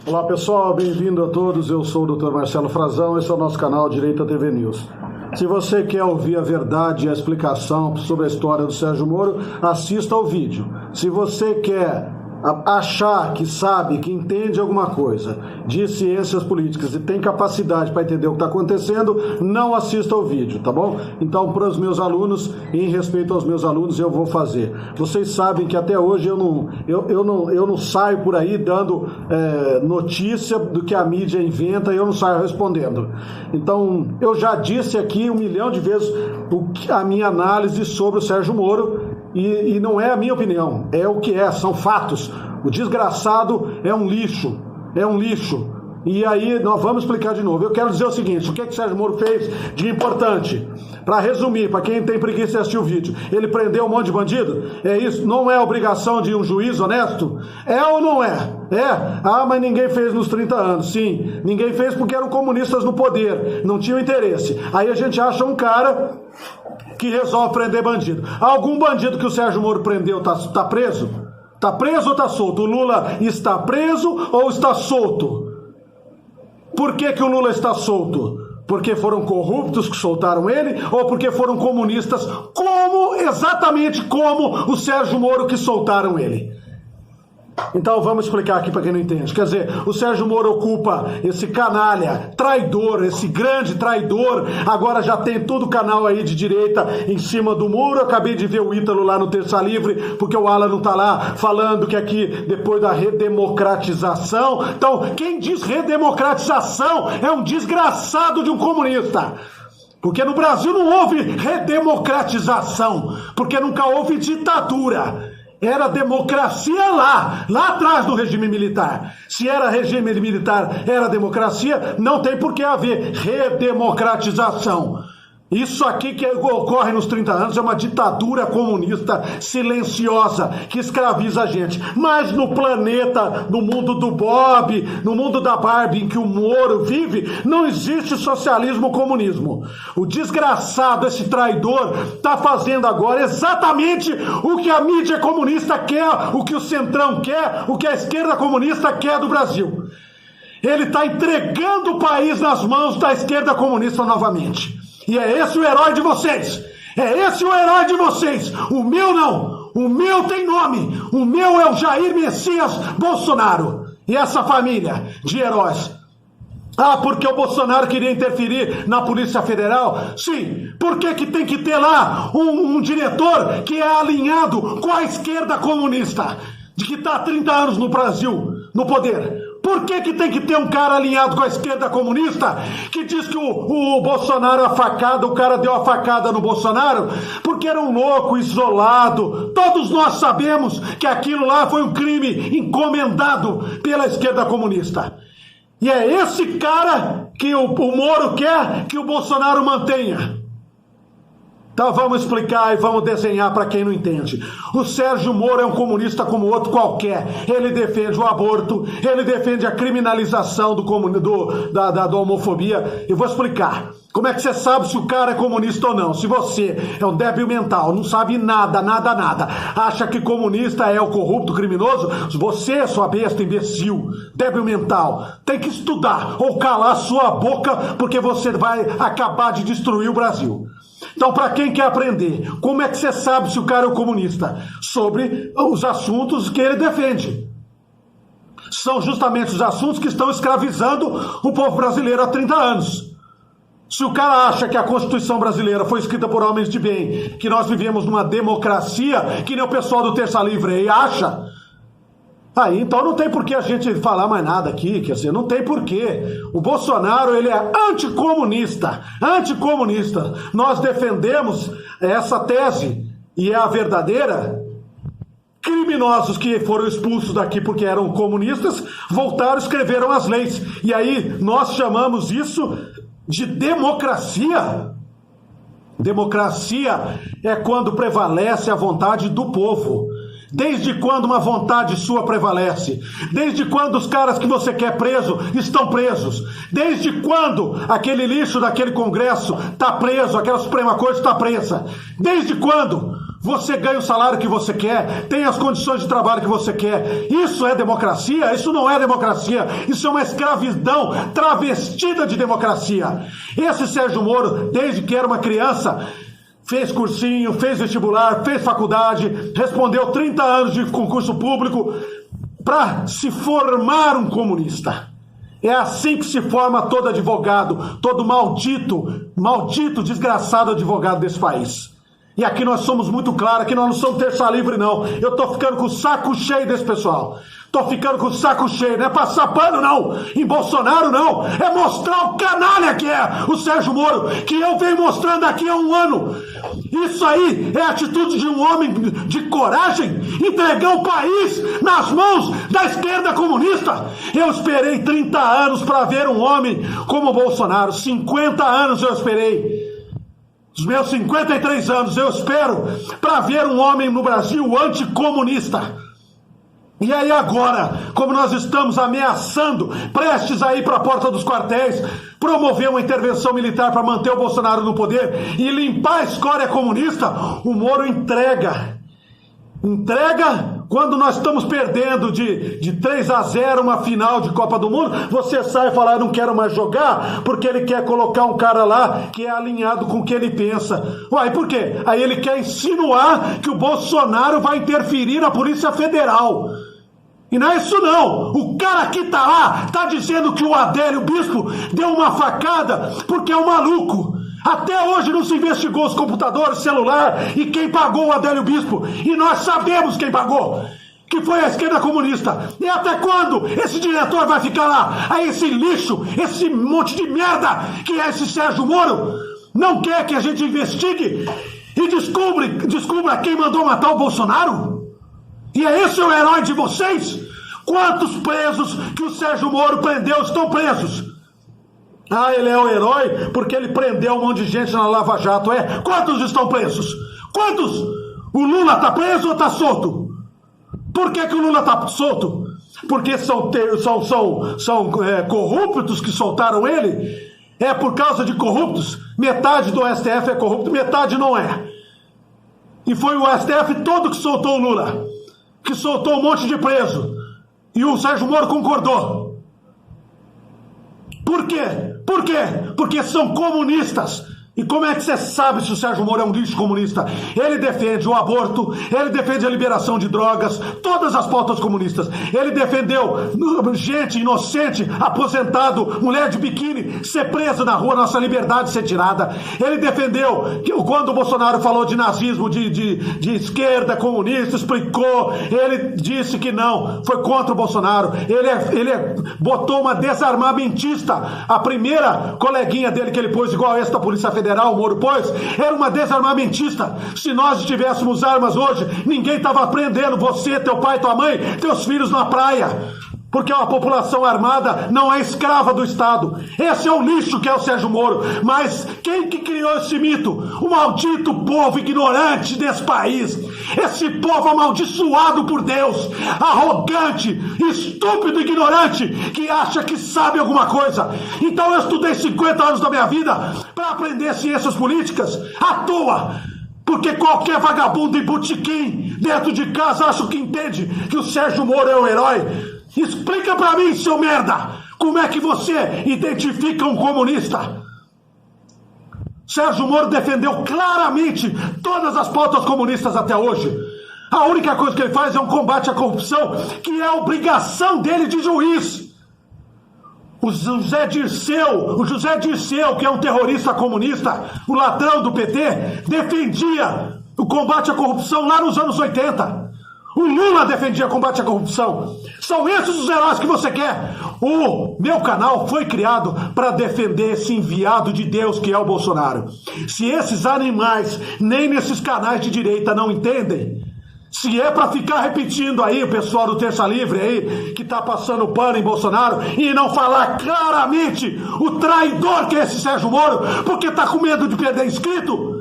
Olá pessoal, bem-vindo a todos, eu sou o Dr. Marcelo Frazão, esse é o nosso canal Direita TV News. Se você quer ouvir a verdade e a explicação sobre a história do Sérgio Moro, assista ao vídeo. Se você quer achar que sabe, que entende alguma coisa de ciências políticas e tem capacidade para entender o que está acontecendo, não assista ao vídeo, tá bom? Então, para os meus alunos, em respeito aos meus alunos, eu vou fazer. Vocês sabem que até hoje eu não saio por aí dando notícia do que a mídia inventa e eu não saio respondendo. Então, eu já disse aqui 1 milhão de vezes a minha análise sobre o Sérgio Moro. E não é a minha opinião, é o que é, são fatos. O desgraçado é um lixo. E aí nós vamos explicar de novo. Eu quero dizer o seguinte, o que o Sérgio Moro fez de importante? Para resumir, para quem tem preguiça de assistir o vídeo, ele prendeu um monte de bandido? É isso? Não é obrigação de um juiz honesto? É ou não é? É? Ah, mas ninguém fez nos 30 anos. Sim, ninguém fez porque eram comunistas no poder, não tinham interesse. Aí a gente acha um cara que resolve prender bandido. Algum bandido que o Sérgio Moro prendeu tá preso? Tá preso ou tá solto? O Lula está preso ou está solto? Por que o Lula está solto? Porque foram corruptos que soltaram ele ou porque foram comunistas exatamente como o Sérgio Moro que soltaram ele? Então vamos explicar aqui para quem não entende. Quer dizer, o Sérgio Moro ocupa esse canalha, traidor, esse grande traidor. Agora já tem todo o canal aí de direita em cima do muro. Eu acabei de ver o Ítalo lá no Terça Livre, porque o Alan não tá lá, falando que aqui, depois da redemocratização. Então, quem diz redemocratização é um desgraçado de um comunista. Porque no Brasil não houve redemocratização, porque nunca houve ditadura. Era democracia lá atrás do regime militar. Se era regime militar, era democracia, não tem por que haver redemocratização. Isso aqui que ocorre nos 30 anos é uma ditadura comunista silenciosa que escraviza a gente. Mas no planeta, no mundo do Bob, no mundo da Barbie em que o Moro vive, não existe socialismo ou comunismo. O desgraçado, esse traidor, está fazendo agora exatamente o que a mídia comunista quer, o que o Centrão quer, o que a esquerda comunista quer do Brasil. Ele está entregando o país nas mãos da esquerda comunista novamente. E é esse o herói de vocês. É esse o herói de vocês. O meu não. O meu tem nome. O meu é o Jair Messias Bolsonaro. E essa família de heróis. Ah, porque o Bolsonaro queria interferir na Polícia Federal? Sim. Por que tem que ter lá um diretor que é alinhado com a esquerda comunista? De que está há 30 anos no Brasil, no poder? Por que tem que ter um cara alinhado com a esquerda comunista que diz que o Bolsonaro o cara deu a facada no Bolsonaro porque era um louco, isolado. Todos nós sabemos que aquilo lá foi um crime encomendado pela esquerda comunista. E é esse cara que o Moro quer que o Bolsonaro mantenha. Então vamos explicar e vamos desenhar para quem não entende. O Sérgio Moro é um comunista como outro qualquer. Ele defende o aborto, ele defende a criminalização da homofobia. Eu vou explicar. Como é que você sabe se o cara é comunista ou não? Se você é um débil mental, não sabe nada, acha que comunista é o corrupto, criminoso, você, sua besta, imbecil, débil mental, tem que estudar ou calar sua boca porque você vai acabar de destruir o Brasil. Então, para quem quer aprender, como é que você sabe se o cara é um comunista? Sobre os assuntos que ele defende. São justamente os assuntos que estão escravizando o povo brasileiro há 30 anos. Se o cara acha que a Constituição brasileira foi escrita por homens de bem, que nós vivemos numa democracia, que nem o pessoal do Terça Livre aí acha, aí então não tem por que a gente falar mais nada aqui, quer dizer, não tem por quê. O Bolsonaro, ele é anticomunista. Nós defendemos essa tese, e é a verdadeira. Criminosos que foram expulsos daqui porque eram comunistas, voltaram e escreveram as leis. E aí nós chamamos isso de democracia. Democracia é quando prevalece a vontade do povo. Desde quando uma vontade sua prevalece? Desde quando os caras que você quer preso estão presos? Desde quando aquele lixo daquele Congresso está preso, aquela Suprema Corte está presa? Desde quando? você ganha o salário que você quer, tem as condições de trabalho que você quer. Isso é democracia? Isso não é democracia. Isso é uma escravidão travestida de democracia. Esse Sérgio Moro, desde que era uma criança, fez cursinho, fez vestibular, fez faculdade, respondeu 30 anos de concurso público para se formar um comunista. É assim que se forma todo advogado, todo maldito, desgraçado advogado desse país. E aqui nós somos muito claros, aqui nós não somos terça livre, não. Eu tô ficando com o saco cheio desse pessoal. Tô ficando com o saco cheio, não é passar pano, não. Em Bolsonaro, não. É mostrar o canalha que é o Sérgio Moro, que eu venho mostrando aqui há um ano. Isso aí é a atitude de um homem de coragem, entregar o país nas mãos da esquerda comunista. Eu esperei 30 anos para ver um homem como o Bolsonaro. 50 anos eu esperei. Os meus 53 anos eu espero para ver um homem no Brasil anticomunista. E aí agora, como nós estamos ameaçando, prestes a ir para a porta dos quartéis, promover uma intervenção militar para manter o Bolsonaro no poder e limpar a escória comunista, o Moro entrega quando nós estamos perdendo de 3-0 uma final de Copa do Mundo, você sai e fala, não quero mais jogar, porque ele quer colocar um cara lá que é alinhado com o que ele pensa. Uai, por quê? Aí ele quer insinuar que o Bolsonaro vai interferir na Polícia Federal. E não é isso não, o cara que tá lá, tá dizendo que o Adélio Bispo deu uma facada porque é um maluco. Até hoje não se investigou os computadores, celular e quem pagou o Adélio Bispo. E nós sabemos quem pagou, que foi a esquerda comunista. E até quando esse diretor vai ficar lá? Aí esse lixo, esse monte de merda que é esse Sérgio Moro, não quer que a gente investigue e descubra quem mandou matar o Bolsonaro? E é esse o herói de vocês? Quantos presos que o Sérgio Moro prendeu estão presos? Ah, ele é o herói porque ele prendeu um monte de gente na Lava Jato. É? Quantos estão presos? Quantos? O Lula tá preso ou tá solto? Por que o Lula tá solto? Porque são corruptos que soltaram ele? É por causa de corruptos? Metade do STF é corrupto, metade não é. E foi o STF todo que soltou o Lula, que soltou um monte de preso. E o Sérgio Moro concordou. Por quê? Por quê? Porque são comunistas. E como é que você sabe se o Sérgio Moro é um lixo comunista? Ele defende o aborto, ele defende a liberação de drogas, todas as pautas comunistas. Ele defendeu gente inocente, aposentado, mulher de biquíni, ser presa na rua, nossa liberdade ser tirada. Ele defendeu, que quando o Bolsonaro falou de nazismo, de esquerda, comunista, explicou, ele disse que não, foi contra o Bolsonaro. Ele botou uma desarmamentista, a primeira coleguinha dele que ele pôs igual essa da Polícia Federal, o Moro pôs, era uma desarmamentista. Se nós tivéssemos armas hoje, ninguém estava prendendo você, teu pai, tua mãe, teus filhos na praia. Porque a população armada não é escrava do Estado. Esse é o lixo que é o Sérgio Moro. Mas quem que criou esse mito? O maldito povo ignorante desse país. Esse povo amaldiçoado por Deus. Arrogante, estúpido, ignorante, que acha que sabe alguma coisa. Então eu estudei 50 anos da minha vida para aprender ciências políticas à toa. Porque qualquer vagabundo e botiquim dentro de casa acha que entende que o Sérgio Moro é o herói. Explica pra mim, seu merda, como é que você identifica um comunista? Sérgio Moro defendeu claramente todas as pautas comunistas até hoje. A única coisa que ele faz é um combate à corrupção, que é a obrigação dele de juiz. O José Dirceu, que é um terrorista comunista, o ladrão do PT, defendia o combate à corrupção lá nos anos 80. O Lula defendia combate à corrupção. São esses os heróis que você quer. O meu canal foi criado para defender esse enviado de Deus que é o Bolsonaro. Se esses animais, nem nesses canais de direita não entendem, se é para ficar repetindo aí o pessoal do Terça Livre aí, que tá passando pano em Bolsonaro, e não falar claramente o traidor que é esse Sérgio Moro, porque tá com medo de perder inscrito,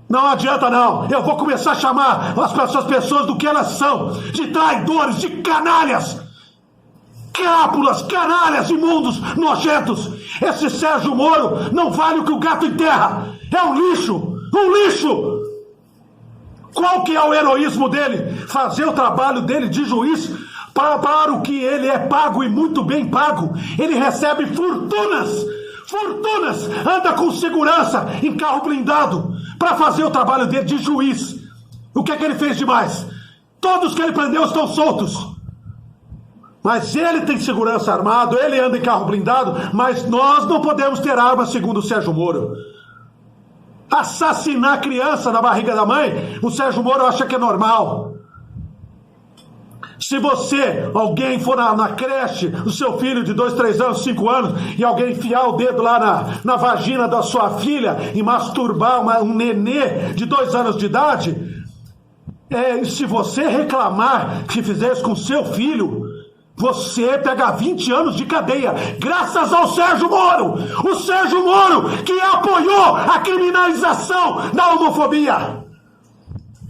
não adianta não. Eu vou começar a chamar as pessoas do que elas são, de traidores, de canalhas, crápulas, canalhas, imundos, nojentos. Esse Sérgio Moro não vale o que o gato enterra. É um lixo, um lixo. Qual que é o heroísmo dele? Fazer o trabalho dele de juiz para o que ele é pago e muito bem pago. Ele recebe fortunas, anda com segurança em carro blindado para fazer o trabalho dele de juiz. O que é que ele fez demais? Todos que ele prendeu estão soltos. Mas ele tem segurança armado, ele anda em carro blindado, mas nós não podemos ter armas, segundo o Sérgio Moro. Assassinar criança na barriga da mãe, o Sérgio Moro acha que é normal. Se alguém for na creche, o seu filho de 2, 3 anos, 5 anos, e alguém enfiar o dedo lá na vagina da sua filha e masturbar um nenê de 2 anos de idade, se você reclamar que fizer isso com seu filho, você pega 20 anos de cadeia, graças ao Sérgio Moro! O Sérgio Moro que apoiou a criminalização da homofobia,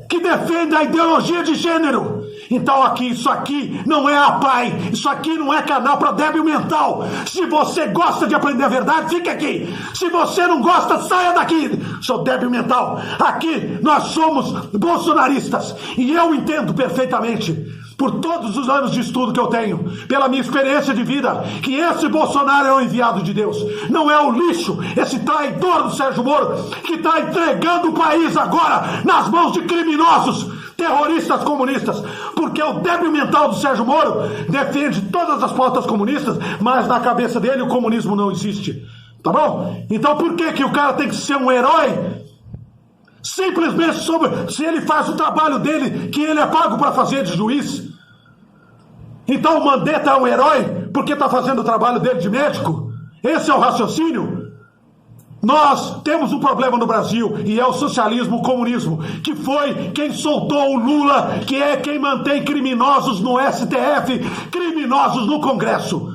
que defende a ideologia de gênero. Então isso aqui não é a PAI, isso aqui não é canal para débil mental. Se você gosta de aprender a verdade, fique aqui. Se você não gosta, saia daqui, seu débil mental. Aqui nós somos bolsonaristas e eu entendo perfeitamente, por todos os anos de estudo que eu tenho, pela minha experiência de vida, que esse Bolsonaro é o enviado de Deus, não é o lixo, esse traidor do Sérgio Moro, que está entregando o país agora nas mãos de criminosos, terroristas comunistas, porque o débil mental do Sérgio Moro defende todas as pautas comunistas, mas na cabeça dele o comunismo não existe, tá bom? Então por que o cara tem que ser um herói? Simplesmente se ele faz o trabalho dele, que ele é pago para fazer de juiz. Então o Mandetta é um herói porque está fazendo o trabalho dele de médico? Esse é o raciocínio? Nós temos um problema no Brasil e é o socialismo, o comunismo, que foi quem soltou o Lula, que é quem mantém criminosos no STF, criminosos no Congresso.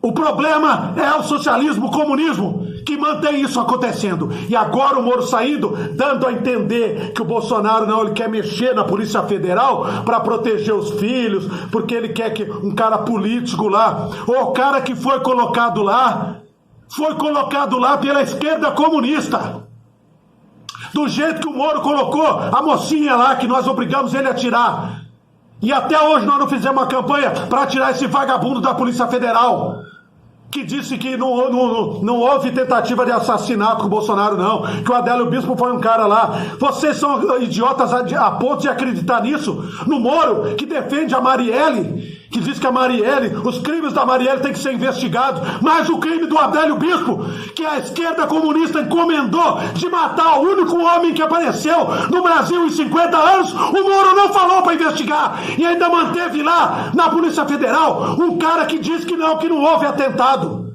O problema é o socialismo, o comunismo, que mantém isso acontecendo. E agora o Moro saindo, dando a entender que o Bolsonaro ele quer mexer na Polícia Federal para proteger os filhos, porque ele quer que um cara político lá, ou o cara que foi colocado lá pela esquerda comunista. Do jeito que o Moro colocou a mocinha lá, que nós obrigamos ele a tirar. E até hoje nós não fizemos uma campanha para tirar esse vagabundo da Polícia Federal, que disse que não houve tentativa de assassinato com o Bolsonaro, não. Que o Adélio Bispo foi um cara lá. Vocês são idiotas a ponto de acreditar nisso? No Moro, que defende a Marielle, que diz que os crimes da Marielle têm que ser investigados, mas o crime do Adélio Bispo, que a esquerda comunista encomendou de matar o único homem que apareceu no Brasil em 50 anos, o Moro não falou para investigar e ainda manteve lá na Polícia Federal um cara que diz que não houve atentado.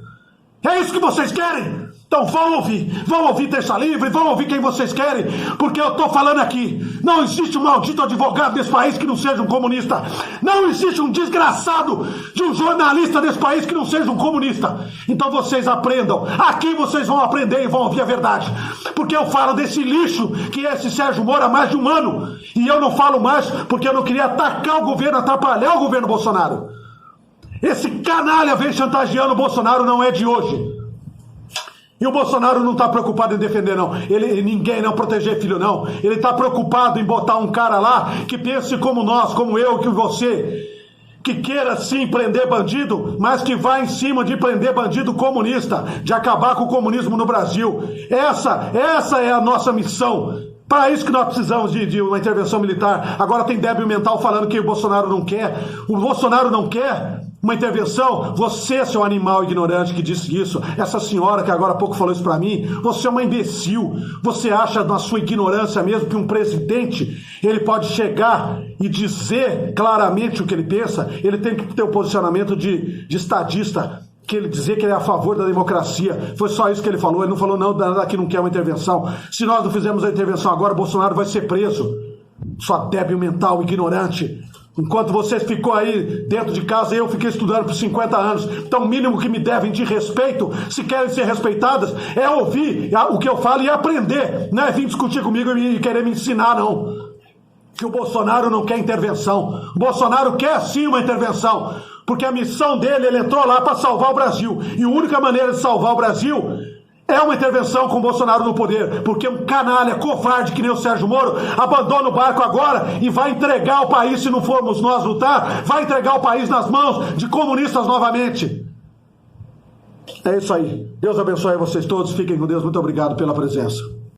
É isso que vocês querem? Então vão ouvir Terça Livre, vão ouvir quem vocês querem, porque eu estou falando aqui, não existe um maldito advogado desse país que não seja um comunista, não existe um desgraçado de um jornalista desse país que não seja um comunista. Então vocês aprendam, aqui vocês vão aprender e vão ouvir a verdade, porque eu falo desse lixo que é esse Sérgio Moro há mais de 1 ano, e eu não falo mais porque eu não queria atacar o governo, atrapalhar o governo Bolsonaro. Esse canalha vem chantageando o Bolsonaro, não é de hoje. E o Bolsonaro não está preocupado em defender, não. Ninguém, não proteger filho, não. Ele está preocupado em botar um cara lá que pense como nós, como eu, que você, que queira sim prender bandido, mas que vai em cima de prender bandido comunista, de acabar com o comunismo no Brasil. Essa é a nossa missão. Para isso que nós precisamos de uma intervenção militar. Agora tem débil mental falando que o Bolsonaro não quer. O Bolsonaro não quer uma intervenção? Você, seu animal ignorante que disse isso, essa senhora que agora há pouco falou isso para mim, você é uma imbecil. Você acha na sua ignorância mesmo que um presidente, ele pode chegar e dizer claramente o que ele pensa? Ele tem que ter o posicionamento de estadista, que ele dizer que ele é a favor da democracia. Foi só isso que ele falou. Ele não falou nada que não quer uma intervenção. Se nós não fizermos a intervenção agora, Bolsonaro vai ser preso. Sua débil mental, ignorante. Enquanto vocês ficou aí dentro de casa, eu fiquei estudando por 50 anos. Então o mínimo que me devem de respeito, se querem ser respeitadas, é ouvir o que eu falo e aprender. Não é vir discutir comigo e querer me ensinar, não. Que o Bolsonaro não quer intervenção. O Bolsonaro quer sim uma intervenção. Porque a missão dele, ele entrou lá para salvar o Brasil. E a única maneira de salvar o Brasil É uma intervenção com o Bolsonaro no poder, porque um canalha covarde que nem o Sérgio Moro abandona o barco agora e vai entregar o país, se não formos nós lutar, vai entregar o país nas mãos de comunistas novamente. É isso aí. Deus abençoe vocês todos. Fiquem com Deus. Muito obrigado pela presença.